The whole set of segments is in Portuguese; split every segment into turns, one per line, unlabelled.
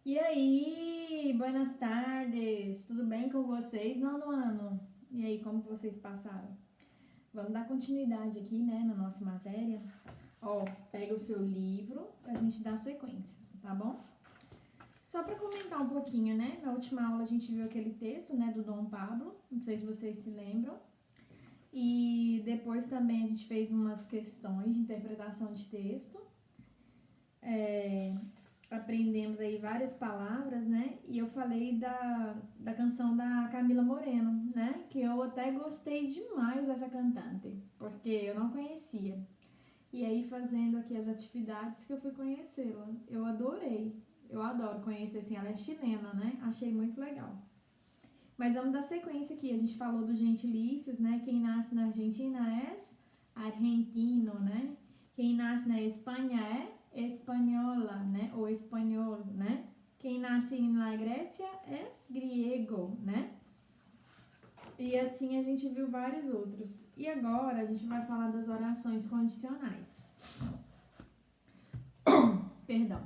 E aí, buenas tardes, tudo bem com vocês, nono ano? E aí, como vocês passaram? Vamos dar continuidade aqui, né, na nossa matéria. Ó, pega o seu livro pra gente dar sequência, tá bom? Só para comentar um pouquinho, né, na última aula a gente viu aquele texto, né, do Dom Pablo, não sei se vocês se lembram. E depois também a gente fez umas questões de interpretação de texto. Aprendemos aí várias palavras, né? E eu falei da canção da Camila Moreno, né? Que eu até gostei demais dessa cantante, porque eu não conhecia. E aí, fazendo aqui as atividades que eu fui conhecê-la, eu adorei. Eu adoro conhecer, assim, ela é chilena, né? Achei muito legal. Mas vamos dar sequência aqui. A gente falou dos gentilícios, né? Quem nasce na Argentina é argentino, né? Quem nasce na Espanha é espanhola, né? Ou espanhol, né? Quem nasce na Grécia é griego, né? E assim a gente viu vários outros. E agora a gente vai falar das orações condicionais. Perdão.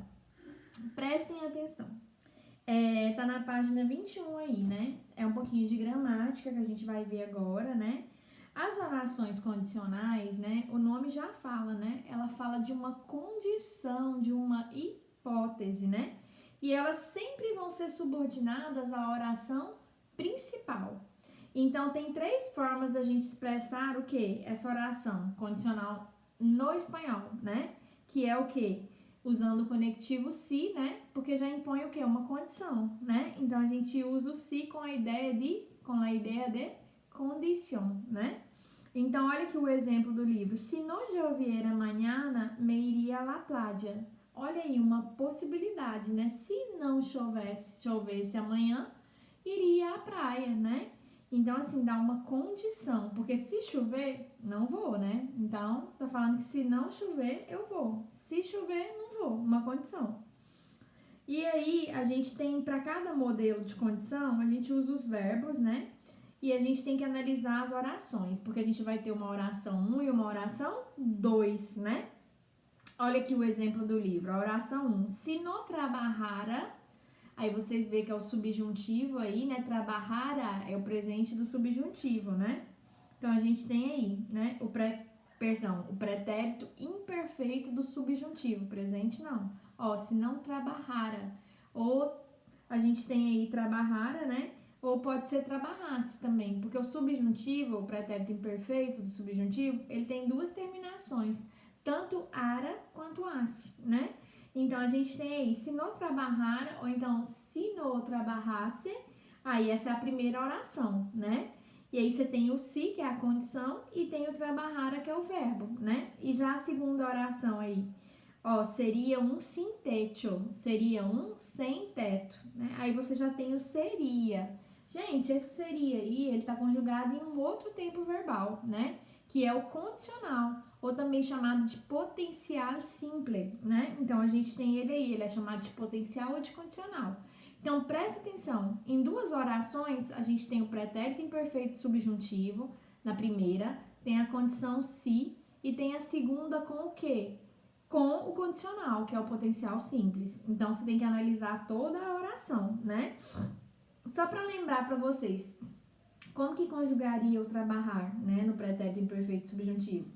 Prestem atenção. Tá na página 21 aí, né? É um pouquinho de gramática que a gente vai ver agora, né? As orações condicionais, né? O nome já fala, né? Ela fala de uma condição, de uma hipótese, né? E elas sempre vão ser subordinadas à oração principal. Então, tem três formas da gente expressar o que? Essa oração condicional no espanhol, né? Que é o que? Usando o conectivo se, né? Porque já impõe o quê? Uma condição, né? Então a gente usa o se com a ideia de condição, né? Então olha aqui o exemplo do livro. Se no lloviera mañana, me iria a la playa. Olha aí uma possibilidade, né? Se não chovesse amanhã, iria à praia, né? Então, assim, dá uma condição, porque se chover, não vou, né? Então, tá falando que se não chover, eu vou. Se chover, não vou. Uma condição. E aí, a gente tem, para cada modelo de condição, a gente usa os verbos, né? E a gente tem que analisar as orações, porque a gente vai ter uma oração 1 e uma oração 2, né? Olha aqui o exemplo do livro. A oração 1. Se no trabajara, aí vocês veem que é o subjuntivo aí, né? Trabajara é o presente do subjuntivo, né? Então a gente tem aí, né? O pretérito imperfeito do subjuntivo, presente não. Ó, se não trabajara. Ou a gente tem aí trabajara, né? Ou pode ser trabalhasse também, porque o subjuntivo, o pretérito imperfeito do subjuntivo, ele tem duas terminações, tanto ara quanto asse, né? Então a gente tem aí se no trabajara, ou então se no trabalhasse, aí essa é a primeira oração, né? E aí você tem o se, que é a condição, e tem o trabajara, que é o verbo, né? E já a segunda oração aí, ó, seria um sem teto, seria um sem teto, né? Aí você já tem o seria. Gente, esse seria aí, ele tá conjugado em um outro tempo verbal, né? Que é o condicional, ou também chamado de potencial simple, né? Então a gente tem ele aí, ele é chamado de potencial ou de condicional. Então presta atenção, em duas orações a gente tem o pretérito imperfeito subjuntivo, na primeira, tem a condição se, e tem a segunda com o quê? Com o condicional, que é o potencial simples. Então você tem que analisar toda a oração, né? Só para lembrar para vocês, como que conjugaria o trabalhar, né, no pretérito imperfeito subjuntivo?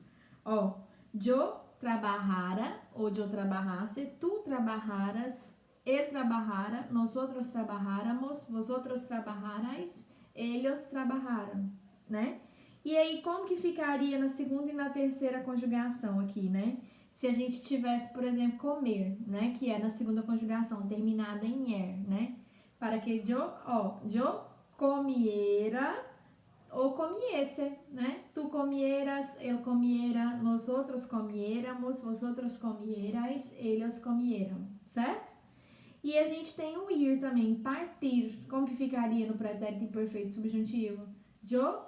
Ó, yo trabajara ou yo trabajase, tu trabajaras, él trabajara, nosotros trabajáramos, vosotros trabajarais, ellos trabajaram, né? E aí, como que ficaria na segunda e na terceira conjugação aqui, né? Se a gente tivesse, por exemplo, comer, né? Que é na segunda conjugação, terminada em er, né? Para que yo comiera ou comiese, né? Tu comieras, eu comiera, nós outros comiéramos, vosotros comierais, eles comieram, certo? E a gente tem o ir também, partir. Como que ficaria no pretérito imperfeito subjuntivo? Eu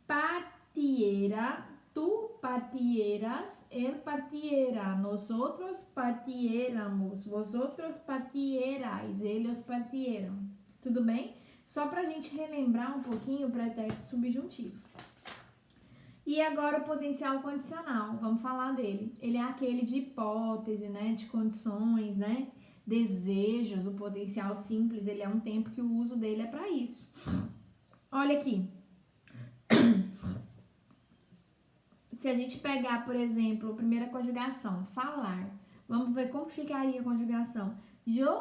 partiera, tu partieras, él partiera, nosotros partiéramos, vosotros partierais, eles partieram. Tudo bem? Só para a gente relembrar um pouquinho o pretérito subjuntivo. E agora o potencial condicional, vamos falar dele. Ele é aquele de hipótese, né, de condições, né, desejos, o potencial simples, ele é um tempo que o uso dele é para isso. Olha aqui. Se a gente pegar, por exemplo, a primeira conjugação, falar, vamos ver como ficaria a conjugação. Yo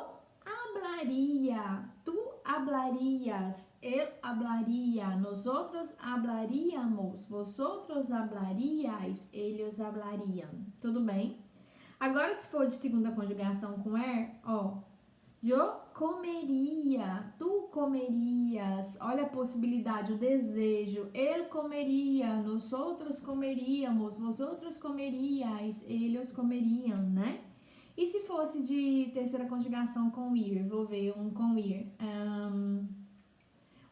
hablaría, tú hablarías, él hablaría, nosotros hablaríamos, vosotros hablaríais, ellos hablarían. Tudo bem? Agora, se for de segunda conjugação com ó. Eu comeria, tu comerias, olha a possibilidade, o desejo, ele comeria, nós outros comeríamos, vosotros comeríais, eles comeriam, né? E se fosse de terceira conjugação com ir, vou ver um com ir,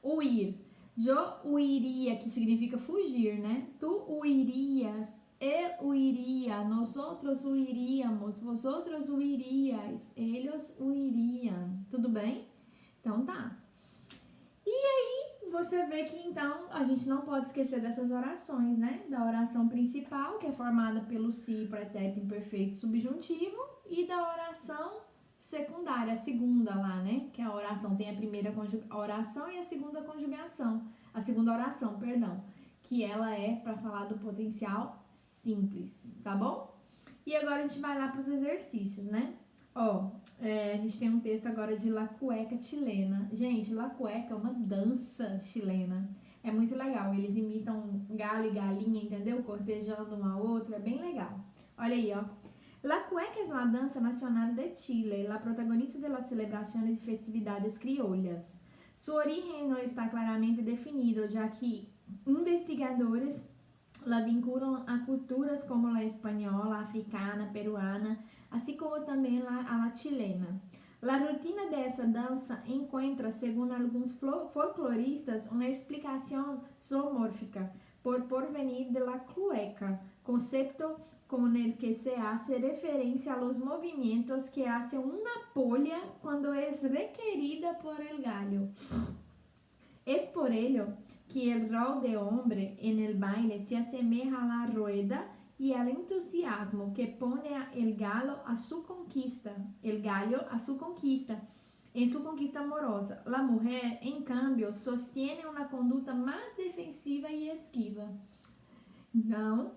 o ir, eu huiria, que significa fugir, né? Tu huirias, ele huiria, nós outros huiríamos, vosotros huiríais, eles huiriam. Tudo bem? Então tá. E aí você vê que então a gente não pode esquecer dessas orações, né? Da oração principal, que é formada pelo si, pretérito imperfeito subjuntivo, e da oração secundária, a segunda lá, né? Que a oração tem a primeira oração e a segunda conjugação, a segunda oração, perdão, que ela é para falar do potencial simples, tá bom? E agora a gente vai lá para os exercícios, né? A gente tem um texto agora de La Cueca Chilena. Gente, La Cueca é uma dança chilena. É muito legal. Eles imitam galo e galinha, entendeu? Cortejando um ao outro. É bem legal. Olha aí, ó. La cueca es la danza nacional de Chile, la protagonista de las celebraciones y festividades criollas. Su origen no está claramente definido, ya que investigadores la vinculam a culturas como la española, africana, peruana, así como también a la chilena. La rutina de esa danza encuentra, según algunos folcloristas, una explicación zoomórfica por porvenir de la clueca, concepto con el que se hace referencia a los movimientos que hace una polla cuando es requerida por el gallo. Es por ello que el rol de hombre en el baile se asemeja a la rueda y al entusiasmo que pone el gallo a su conquista, en su conquista amorosa. La mujer, en cambio, sostiene una conduta más defensiva e esquiva. Então,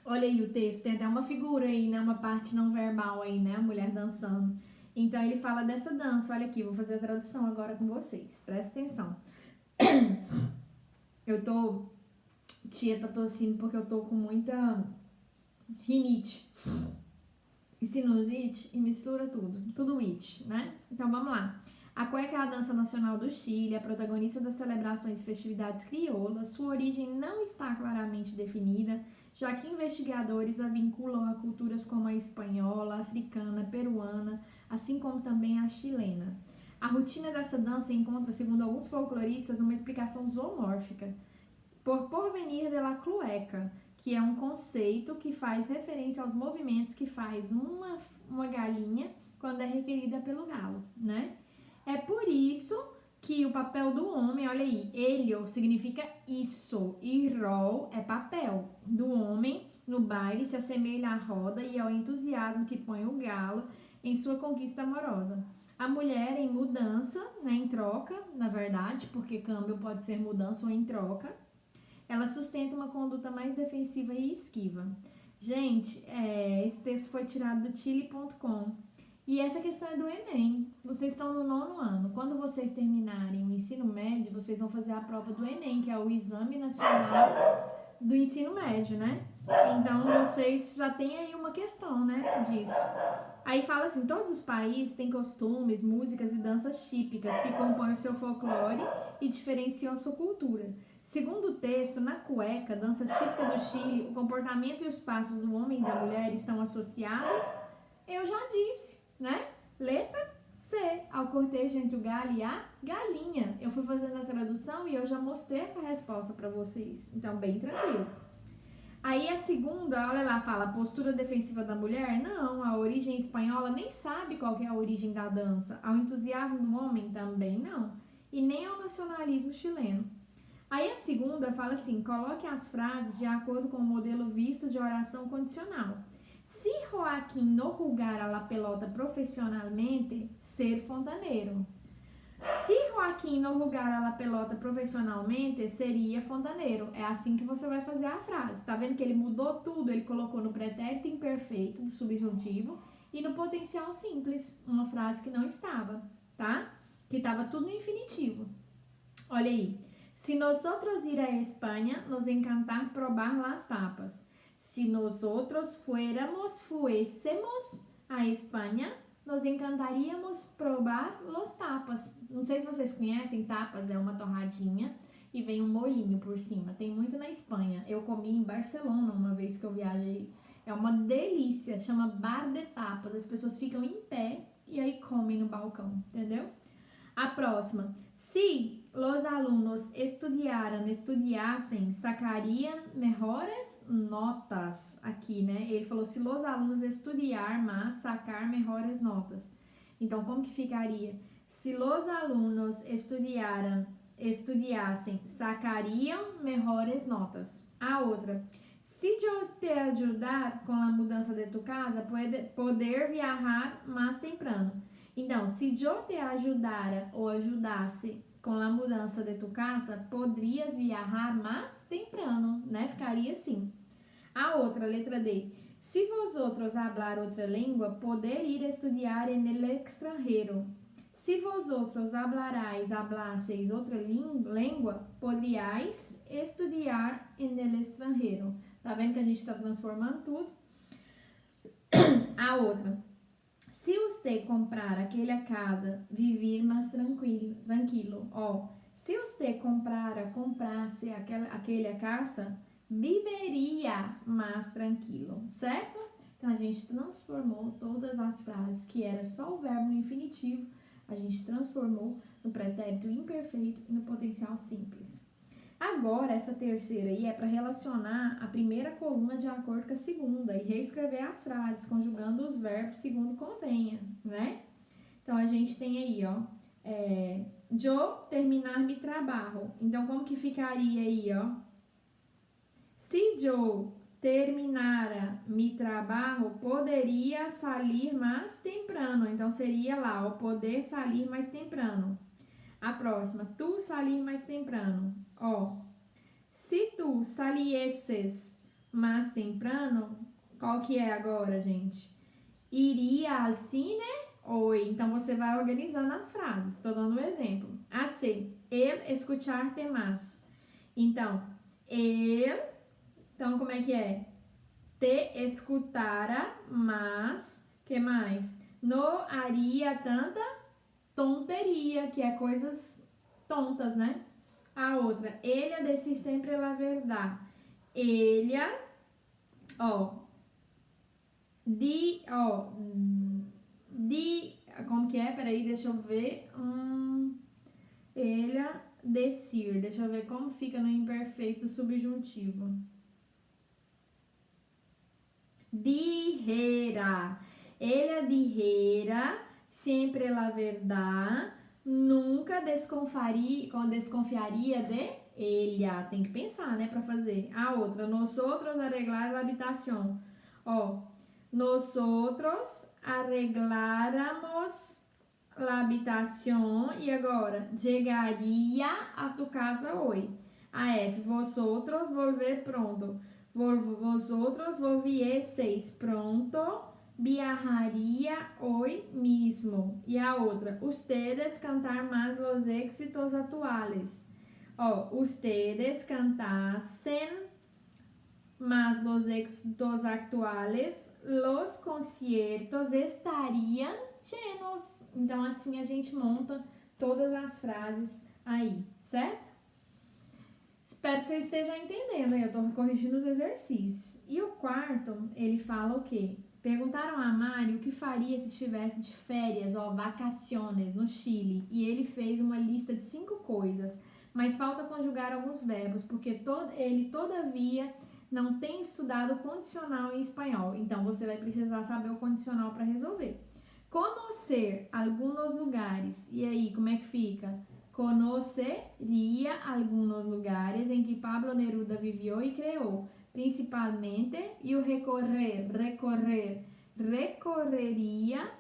olha aí o texto, tem até uma figura aí, né? Uma parte não verbal aí, né? A mulher dançando. Então, ele fala dessa dança. Olha aqui, vou fazer a tradução agora com vocês. Presta atenção. Tia tá tossindo porque eu tô com muita rinite e sinusite e mistura tudo it, né? Então vamos lá. A cueca é a dança nacional do Chile, a protagonista das celebrações e festividades crioulas. Sua origem não está claramente definida, já que investigadores a vinculam a culturas como a espanhola, a africana, a peruana, assim como também a chilena. A rotina dessa dança encontra, segundo alguns folcloristas, uma explicação zoomórfica, por porvenir de la clueca, que é um conceito que faz referência aos movimentos que faz uma galinha quando é requerida pelo galo, né? É por isso que o papel do homem, olha aí, elho significa isso, e rol é papel do homem no baile, se assemelha à roda e ao entusiasmo que põe o galo em sua conquista amorosa. A mulher em mudança, né, em troca, na verdade, porque câmbio pode ser mudança ou em troca, ela sustenta uma conduta mais defensiva e esquiva. Gente, esse texto foi tirado do chile.com. E essa questão é do Enem. Vocês estão no 9º ano. Quando vocês terminarem o ensino médio, vocês vão fazer a prova do Enem, que é o Exame Nacional do Ensino Médio, né? Então, vocês já têm aí uma questão, né, disso. Aí fala assim, todos os países têm costumes, músicas e danças típicas que compõem o seu folclore e diferenciam a sua cultura. Segundo o texto, na cueca, dança típica do Chile, o comportamento e os passos do homem e da mulher estão associados, eu já disse, né? Letra C, ao cortejo entre o galho e a galinha. Eu fui fazendo a tradução e eu já mostrei essa resposta para vocês, então bem tranquilo. Aí a segunda, olha lá, fala postura defensiva da mulher. Não, a origem espanhola nem sabe qual que é a origem da dança. Ao entusiasmo do homem também não. E nem ao nacionalismo chileno. Aí a segunda fala assim, coloque as frases de acordo com o modelo visto de oração condicional. Si Joaquim no jugara la pelota profissionalmente, ser fontaneiro. Se Joaquim não jogara a pelota profissionalmente, seria fontaneiro. É assim que você vai fazer a frase. Tá vendo que ele mudou tudo? Ele colocou no pretérito imperfeito do subjuntivo e no potencial simples, uma frase que não estava, tá? Que estava tudo no infinitivo. Olha aí. Se nosotros ir a Espanha, nos encantar probar las tapas. Se nosotros fuésemos a Espanha, nos encantaríamos probar los tapas. Não sei se vocês conhecem, tapas é uma torradinha e vem um molhinho por cima. Tem muito na Espanha. Eu comi em Barcelona uma vez que eu viajei. É uma delícia, chama bar de tapas. As pessoas ficam em pé e aí comem no balcão, entendeu? A próxima. Se los alunos estudiassem, sacariam mejores notas. Aqui, né? Ele falou se los alunos estudiar, mas sacar mejores notas. Então, como que ficaria? Se los alunos estudiassem, sacariam mejores notas. A outra. Se eu te ajudar com a mudança de tu casa, poder viajar mais temprano. Então, se eu te ajudara ou ajudasse com a mudança de tu casa, poderias viajar mais temprano, né? Ficaria assim. A outra, letra D. Se vosotros hablar outra língua, poder ir estudar en el extranjero. Se vosotros hablasseis outra língua, poderiais estudar en el extranjero. Tá vendo que a gente está transformando tudo? A outra. Se você comprar aquela casa, viver mais tranquilo. Ó, se você comprasse aquela casa, viveria mais tranquilo, certo? Então, a gente transformou todas as frases que era só o verbo no infinitivo, a gente transformou no pretérito imperfeito e no potencial simples. Agora, essa terceira aí é para relacionar a primeira coluna de acordo com a segunda e reescrever as frases, conjugando os verbos segundo convenha, né? Então, a gente tem aí, ó, yo terminar mi trabalho. Então, como que ficaria aí, ó? Se yo terminara mi trabalho, poderia sair mais temprano. Então, seria lá, ó, poder sair mais temprano. A próxima, tu salir mais temprano. Ó, se tu saliesses mais temprano, qual que é agora, gente? Iria ao cine hoje. Então, você vai organizando as frases. Estou dando um exemplo. A C, ele escuchar-te mais. Então, ele... Então, como é que é? Te escutara mais. Que mais? No haria tanta tonteria, que é coisas tontas, né? A outra, ella decir sempre a verdade. Ella, como que é? Peraí, deixa eu ver. Ella decir, deixa eu ver como fica no imperfeito subjuntivo. Dijera. Ella dijera sempre a verdade, nunca desconfiaria de ella. Tem que pensar, né, para fazer. A outra, nosotros arreglar la habitación. Ó, nosotros arregláramos la habitación. E agora, chegaria a tu casa hoje. A F, vosotros volver pronto. Vosotros volviesseis pronto. Viajaria hoy mismo. E a outra, ustedes cantar más los éxitos atuales. Ó, ustedes cantasen más los éxitos actuales, los conciertos estariam llenos. Então, assim a gente monta todas as frases aí, certo? Espero que vocês estejam entendendo. Eu tô corrigindo os exercícios. E o quarto, ele fala o quê? Perguntaram a Mário o que faria se estivesse de férias, vacaciones, no Chile. E ele fez uma lista de 5 coisas. Mas falta conjugar alguns verbos, porque ele, todavia, não tem estudado o condicional em espanhol. Então, você vai precisar saber o condicional para resolver. Conocer alguns lugares. E aí, como é que fica? Conoceria alguns lugares em que Pablo Neruda viveu e criou. principalmente, e o recorrer, recorreria.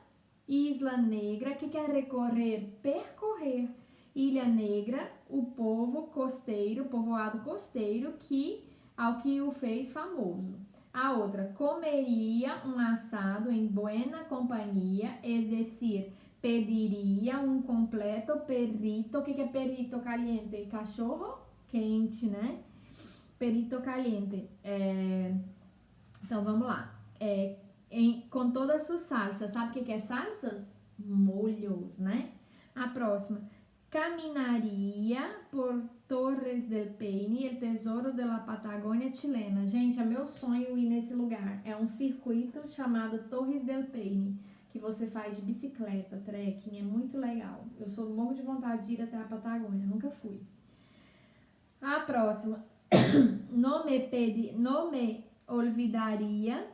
Isla Negra, o que é recorrer? Percorrer. Ilha Negra, o povo costeiro, povoado costeiro, ao que o fez famoso. A outra, comeria um assado em buena companhia, es decir, pediria um completo perrito. O que é perrito caliente? Cachorro quente, né? Perrito caliente. Então, vamos lá. Com todas as suas salsas. Sabe o que é salsas? Molhos, né? A próxima. Caminaria por Torres del Paine, el tesouro de la Patagônia chilena. Gente, é meu sonho ir nesse lugar. É um circuito chamado Torres del Paine, que você faz de bicicleta, trekking, é muito legal. Eu sou morro de vontade de ir até a Patagônia, nunca fui. A próxima. No me olvidaria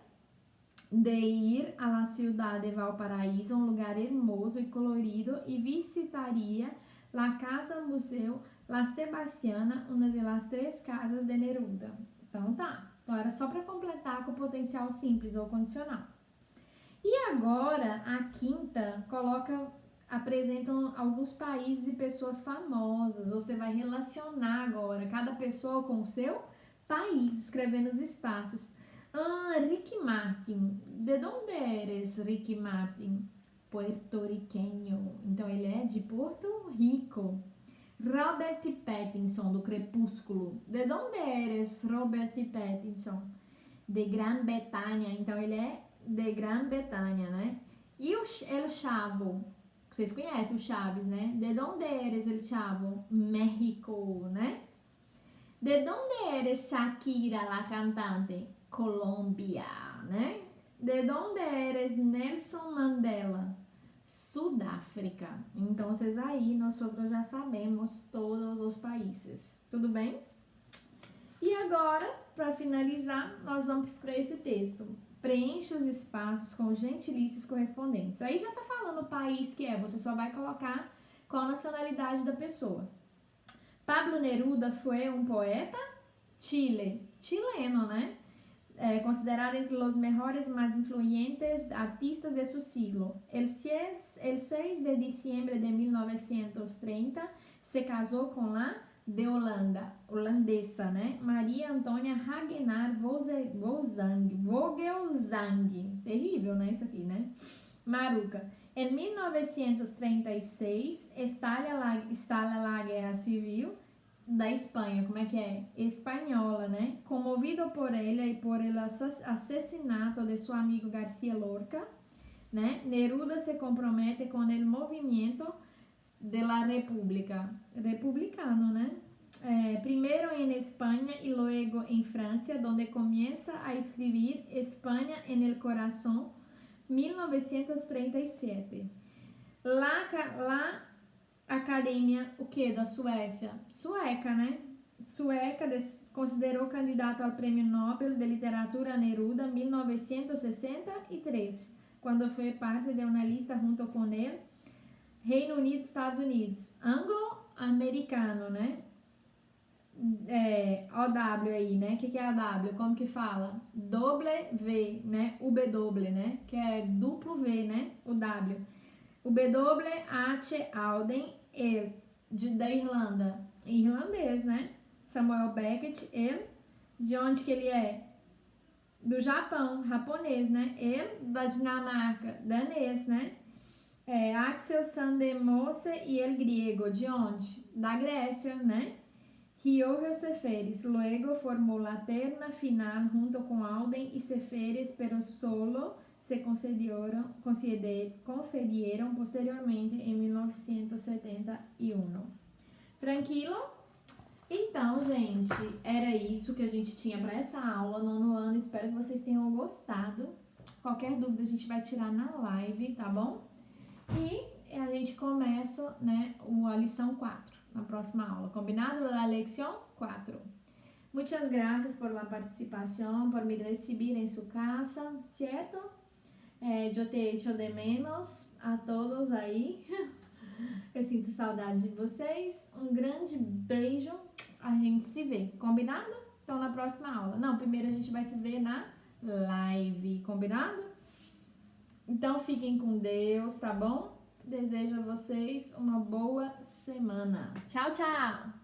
de ir a la ciudad de Valparaíso, um lugar hermoso e colorido, e visitaria la Casa Museu La Sebastiana, uma das 3 casas de Neruda. Então tá, então era só para completar com o potencial simples ou condicional. E agora, a quinta, apresentam alguns países e pessoas famosas. Você vai relacionar agora cada pessoa com o seu país, escrevendo os espaços. Ricky Martin. De onde eres, Ricky Martin? Puertorriqueño. Então, ele é de Porto Rico. Robert Pattinson, do Crepúsculo. De onde eres, Robert Pattinson? De Grã-Bretanha. Então, ele é de Grã-Bretanha, né? E El Chavo? Vocês conhecem o Chaves, né? De onde eres, El Chavo? México, né? De onde eres, Shakira, la cantante? Colômbia, né? De onde eres, Nelson Mandela? Sudáfrica. Então, vocês aí, nós já sabemos todos os países. Tudo bem? E agora, para finalizar, nós vamos escrever esse texto. Preencha os espaços com gentilícios correspondentes. Aí já tá falando o país que é, você só vai colocar qual a nacionalidade da pessoa. Pablo Neruda foi um poeta chileno, né? Considerado entre os melhores e mais influyentes artistas de su siglo. El 6 de diciembre de 1930 se casou com a de Holanda, holandesa, né? Maria Antônia Hagenaar Vogelsang. Terrível, né? Isso aqui, né? Maruca. Em 1936, estalla a Guerra Civil da Espanha, como é que é? Espanhola, né? Comovido por ela e por el assassinato de seu amigo García Lorca, né? Neruda se compromete com o movimento de la República, republicano, né? Primeiro em Espanha e logo em França, onde começa a escrever Espanha en el corazón, 1937. La Academia, o que? Da Suécia? Sueca, né? Sueca considerou candidato ao Prêmio Nobel de Literatura Neruda 1963, quando foi parte de uma lista junto com ele, Reino Unido e Estados Unidos. Anglo-americano, né? OW aí, né? O que é AW? Como que fala? W, né? UW, né? Que é duplo V, né? O W. O W.H. Auden, da Irlanda, irlandês, né? Samuel Beckett, de onde que ele é? Do Japão, japonês, né? Da Dinamarca, danês, né? Axel Sandemose e griego, de onde? Da Grécia, né? Rioja Seferis, luego formou la terna final junto com Auden e Seferis, pero solo se concedieron posteriormente em 1971. Tranquilo? Então, gente, era isso que a gente tinha para essa aula, 9º ano. Espero que vocês tenham gostado. Qualquer dúvida a gente vai tirar na live, tá bom? E a gente começa, né, a lição 4 na próxima aula. Combinado? La lección 4. Muchas gracias por la participación, por me recibir en su casa, ¿cierto? Eu te echo de menos a todos aí. Eu sinto saudade de vocês. Um grande beijo. A gente se vê. Combinado? então na próxima aula. Não, primeiro a gente vai se ver na live, combinado? Então fiquem com Deus, tá bom? Desejo a vocês uma boa semana. Tchau, tchau!